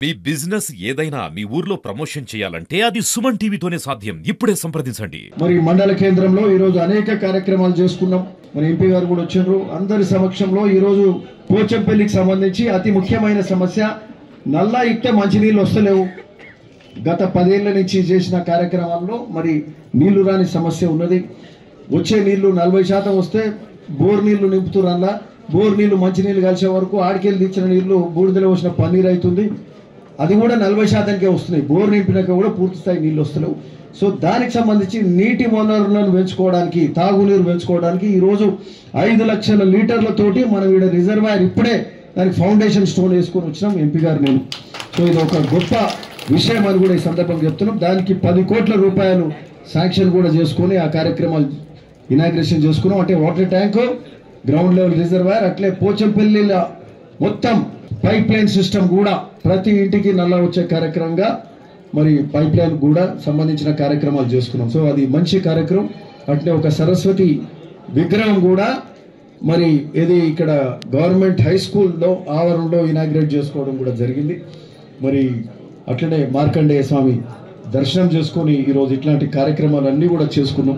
మీ business ఏదైనా మీ ఊర్లో promotion చేయాలంటే అది సుమన్ టీవీతోనే సాధ్యం. ఇప్పుడే సంప్రదించండి. మరి మండల కేంద్రంలో ఈ రోజు అనేక కార్యక్రమాలు చేసుకున్నాం. మరి ఎంపీ గారు కూడా వచ్చారు. అందరి సమక్షంలో ఈ రోజు పోచంపల్లికి సంబంధించి అతి ముఖ్యమైన సమస్య నల్లా ఇట్టే మంచినీళ్ళు వస్తలేవు. గత 10 ఏళ్ల నుంచి చేసిన కార్యక్రమాల్లో మరి నీళ్లు రాని సమస్య ఉన్నది. వచ్చే నీళ్లు 40% వస్తే బోర్ నీళ్లు నింపుతురల్లా. బోర్ నీళ్లు మంచినీళ్ళు కలిసే వరకు ఆడికెళ్ళి తెచ్చిన నీళ్లు బూడిదలో వచ్చిన పన్నీరు అవుతుంది. అది కూడా 40%కే వస్తున్నాయి. బోర్ నింపినాక కూడా పూర్తి స్థాయి నీళ్ళు వస్తలేవు. సో దానికి సంబంధించి నీటి వనరులను పెంచుకోవడానికి, తాగునీరు పెంచుకోవడానికి ఈరోజు 5 లక్షల లీటర్లతోటి మనం ఇక్కడ రిజర్వాయర్ ఇప్పుడే దానికి ఫౌండేషన్ స్టోన్ వేసుకొని వచ్చినాం ఎంపీ గారు నేను. సో ఇది ఒక గొప్ప విషయం అని కూడా ఈ సందర్భంగా చెప్తున్నాం. దానికి 10 కోట్ల రూపాయలు శాంక్షన్ కూడా చేసుకొని ఆ కార్యక్రమాలు ఇనాగ్రేషన్ చేసుకున్నాం. అంటే water tank, ground level reservoir, అట్లే పోచంపల్లిలో మొత్తం పైప్ లైన్ సిస్టమ్ కూడా ప్రతి ఇంటికి నల్లా వచ్చే కార్యక్రమంగా మరి పైప్ లైన్ కూడా సంబంధించిన కార్యక్రమాలు చేసుకున్నాం. సో అది మంచి కార్యక్రమం. అట్లే ఒక సరస్వతి విగ్రహం కూడా మరి ఇది ఇక్కడ గవర్నమెంట్ హై స్కూల్లో ఆవరణలో ఇనాగ్రేట్ చేసుకోవడం కూడా జరిగింది. మరి అట్లనే మార్కండేయ స్వామి దర్శనం చేసుకొని ఈరోజు ఇట్లాంటి కార్యక్రమాలన్నీ కూడా చేసుకున్నాం.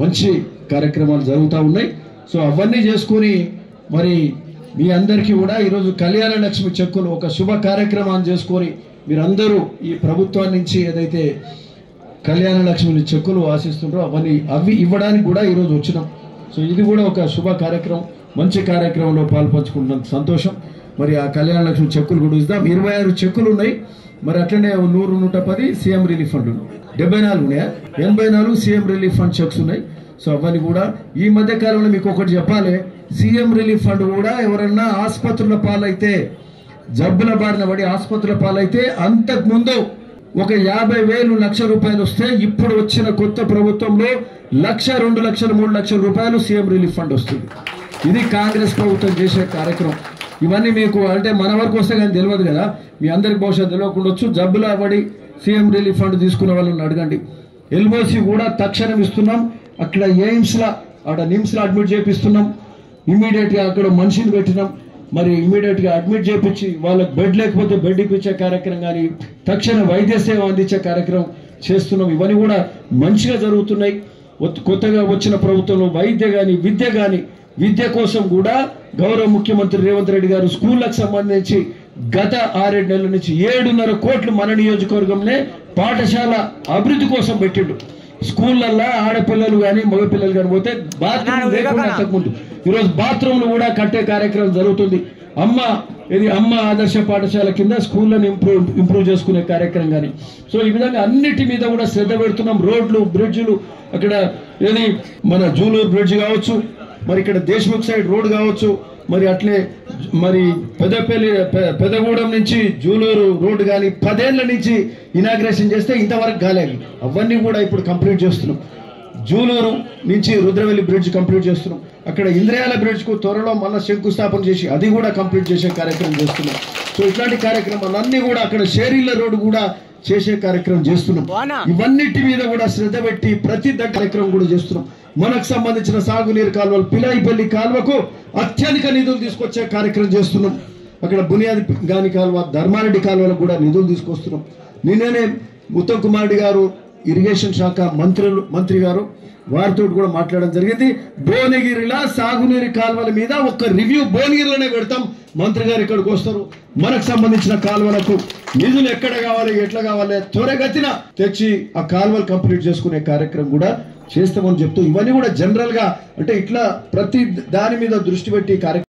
మంచి కార్యక్రమాలు జరుగుతూ ఉన్నాయి. సో అవన్నీ చేసుకొని మరి మీ అందరికీ కూడా ఈరోజు కళ్యాణ లక్ష్మి చెక్కులు ఒక శుభ కార్యక్రమాన్ని చేసుకొని మీరందరూ ఈ ప్రభుత్వం నుంచి ఏదైతే కళ్యాణ లక్ష్మి చెక్కులు ఆశిస్తుంటారో అవి ఇవ్వడానికి కూడా ఈరోజు వచ్చినాం. సో ఇది కూడా ఒక శుభ కార్యక్రమం, మంచి కార్యక్రమంలో పాల్పంచుకుంటున్నందుకు సంతోషం. మరి ఆ కళ్యాణ లక్ష్మి చెక్కులు కూడా ఇద్దాం. 26 చెక్కులు ఉన్నాయి. మరి అట్లనే 100, 110 సీఎం రిలీఫ్ ఫండ్ 74 ఉన్నాయా, 84 సీఎం రిలీఫ్ ఫండ్ చెక్స్ ఉన్నాయి. సో అవన్నీ కూడా ఈ మధ్య కాలంలో మీకు ఒకటి చెప్పాలి, సీఎం రిలీఫ్ ఫండ్ కూడా ఎవరన్నా ఆసుపత్రుల పాలైతే, జబ్బుల బారిన పడి ఆసుపత్రుల పాలైతే అంతకు ముందు ఒక 50,000 లక్ష రూపాయలు వస్తే ఇప్పుడు వచ్చిన కొత్త ప్రభుత్వంలో 1,00,000, 2 లక్షలు, 3 లక్షల రూపాయలు సీఎం రిలీఫ్ ఫండ్ వస్తుంది. ఇది కాంగ్రెస్ ప్రభుత్వం చేసే కార్యక్రమం. ఇవన్నీ మీకు అంటే మన వరకు వస్తే కానీ తెలియదు కదా, మీ అందరికి బహుశా తెలియకుండొచ్చు. జబ్బుల పడి సీఎం రిలీఫ్ ఫండ్ తీసుకున్న వాళ్ళని అడగండి. ఎల్ఓసి కూడా తక్షణం ఇస్తున్నాం. అక్కడ ఎయిమ్స్లో నిమ్స్లో అడ్మిట్ చేపిస్తున్నాం. ఇమీడియట్గా అక్కడ మనిషిని పెట్టినాం. మరి ఇమీడియట్గా అడ్మిట్ చేపించి వాళ్ళకి బెడ్ లేకపోతే బెడ్ ఇప్పించే కార్యక్రమం కానీ తక్షణ వైద్య సేవ అందించే కార్యక్రమం చేస్తున్నాం. ఇవన్నీ కూడా మంచిగా జరుగుతున్నాయి. కొత్తగా వచ్చిన ప్రభుత్వంలో విద్య కానీ విద్య కోసం కూడా గౌరవ ముఖ్యమంత్రి రేవంత్ రెడ్డి గారు స్కూళ్లకు సంబంధించి గత 6-7 నెలల నుంచి 7.5 కోట్లు మన నియోజకవర్గంలో పాఠశాల అభివృద్ధి కోసం పెట్టిండు. స్కూళ్ళల్లో ఆడపిల్లలు కానీ మగపిల్లలు కానీ పోతే బాత్రూమ్ లేకుండా అంతకుముందు ఈరోజు బాత్రూమ్లు కూడా కట్టే కార్యక్రమం జరుగుతుంది. అమ్మ ఆదర్శ పాఠశాల కింద స్కూళ్ళని ఇంప్రూవ్ చేసుకునే కార్యక్రమం కానీ. సో ఈ విధంగా అన్నిటి మీద కూడా శ్రద్ధ పెడుతున్నాం. రోడ్లు, బ్రిడ్జ్లు, అక్కడ మన జూలూరు బ్రిడ్జ్ కావచ్చు, మరి ఇక్కడ దేశ్ముఖ్ సైడ్ రోడ్ కావచ్చు, మరి అట్లే మరి పెదగూడెం నుంచి జూలూరు రోడ్డు కానీ 10 ఏళ్ల నుంచి ఇనాగ్రేషన్ చేస్తే ఇంతవరకు కాలేదు. అవన్నీ కూడా ఇప్పుడు కంప్లీట్ చేస్తున్నాం. జూలూరు నుంచి రుద్రవెల్లి బ్రిడ్జ్ కంప్లీట్ చేస్తున్నాం. అక్కడ ఇంద్రయాల బ్రిడ్జ్కు త్వరలో మళ్ళీ శంకుస్థాపన చేసి అది కూడా కంప్లీట్ చేసే కార్యక్రమం చేస్తున్నాం. సో ఇట్లాంటి కార్యక్రమాలన్నీ కూడా అక్కడ షేరీల రోడ్డు కూడా చేసే కార్యక్రమం చేస్తున్నాం. ఇవన్నిటి మీద కూడా శ్రద్ధ పెట్టి ప్రతి కార్యక్రమం కూడా చేస్తున్నాం. మనకు సంబంధించిన సాగునీరు కాలువలు, పిలాయిపల్లి కాలువకు అత్యధిక నిధులు తీసుకొచ్చే కార్యక్రమం చేస్తున్నాం. అక్కడ బునియాది గాని కాలువ, ధర్మారెడ్డి కాలువలకు కూడా నిధులు తీసుకొస్తున్నాం. నిన్ననే ఉత్తమ్ కుమార్ రెడ్డి గారు ఇరిగేషన్ శాఖ మంత్రి గారు వారితో కూడా మాట్లాడడం జరిగింది. భువనగిరిలో సాగునీరు కాలువల మీద ఒక రివ్యూ భువనగిరిలోనే పెడతాం. మంత్రి గారు ఇక్కడికి వస్తారు. మనకు సంబంధించిన కాలువలకు నిధులు ఎక్కడ కావాలి, ఎట్లా కావాలి త్వరగతిన తెచ్చి ఆ కాలువలు కంప్లీట్ చేసుకునే కార్యక్రమం కూడా చేస్తామని చెప్తూ ఇవన్నీ కూడా జనరల్ గా అంటే ఇట్లా ప్రతి దాని మీద దృష్టి పెట్టి కార్యక్రమం